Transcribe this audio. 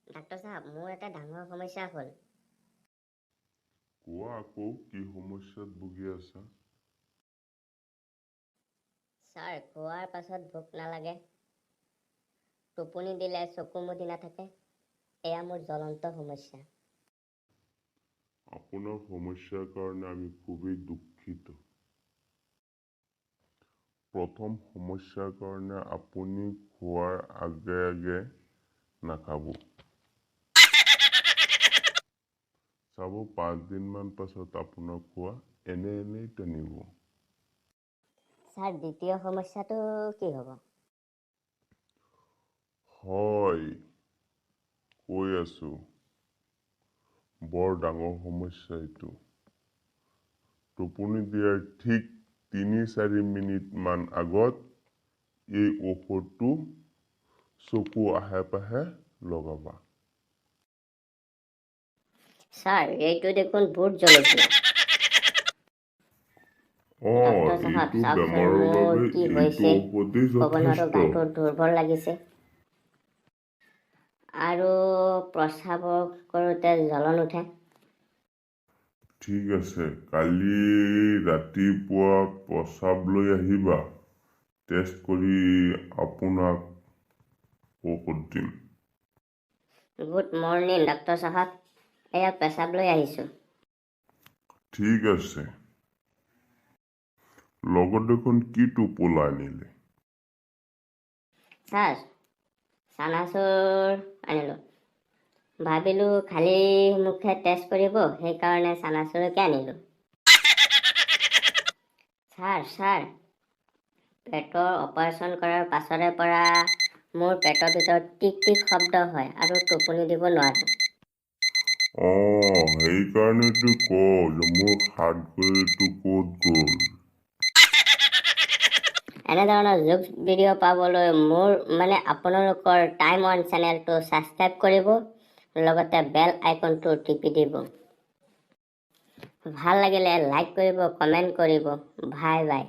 Doctor সাহেব, মোৰ এটা ডাঙৰ সমস্যা হ'ল। কোৱা আকৌ কি সমস্যাত ভুগি আছা? ছাৰ, খোৱাৰ পাছত ভোক নালাগে, টোপনি দিলে চকু মুদি নাথাকে। এয়া মোৰ জ্বলন্ত সমস্যা। আপোনাৰ সমস্যাৰ কাৰণে আমি খুবেই দুঃখিত। প্ৰথম সমস্যাৰ কাৰণে আপুনি খোৱাৰ আগে আগে নাখাব। চাব 5 দিনমান পাছত আপোনাৰ খোৱা এনেই টানিব। ছাৰ, দ্বিতীয় সমস্যাটো কি হ'ব? হয়, কৈ আছো, বৰ ডাঙৰ সমস্যা এইটো। টোপনি দিয়াৰ ঠিক 3-4 মিনিট মান আগত এই ঔষধটো চকু আহে পাহে লগাবা। ছাৰ, এইটো দেখোন বহুত জলকীয়া। ডাক্তৰ সাহেব, এইটো চাওকচোন বেমাৰৰ মোৰ বাবে কি এইটো হৈছে। ঔষধেই ক'ব নোৱাৰো, যথেষ্ট। গাটো দুৰ্বল লাগিছে আৰু প্ৰস্ৰাৱ কৰোঁতে জ্বলন উঠে। ঠিক আছে, কালি ৰাতিপুৱা প্ৰস্ৰাৱ লৈ আহিবা। টেষ্ট কৰি আপোনাক ঔষধ দিম। গুড মৰ্ণিং ডাক্তৰ সাহেব, এয়া পেচাব লৈ আহিছোঁ। ঠিক আছে, লগত দেখোন কি টোপোলা আনিলে? ছাৰ, চানাচুৰ আনিলোঁ। ভাবিলোঁ খালী মুখে টেষ্ট কৰিব, সেইকাৰণে চানাচুৰকে আনিলোঁ। ছাৰ, পেটৰ অপাৰেশ্যন কৰাৰ পাছৰে পৰা মোৰ পেটৰ ভিতৰত টিক টিক শব্দ হয় আৰু টোপনি দিব নোৱাৰোঁ। সেইকাৰণেতো কওঁ যে মোৰ হাতঘড়ীটো ক'ত গ'ল। এনেধৰণৰ জোকছ ভিডিঅ' পাবলৈ আপোনালোকৰ টাইম1 চেনেলটো ছাবস্ক্ৰাইব কৰিব, লগতে বেল আইকনটো টিপি দিব। ভাল লাগিলে লাইক কৰিব, কমেণ্ট কৰিব। Bye bye.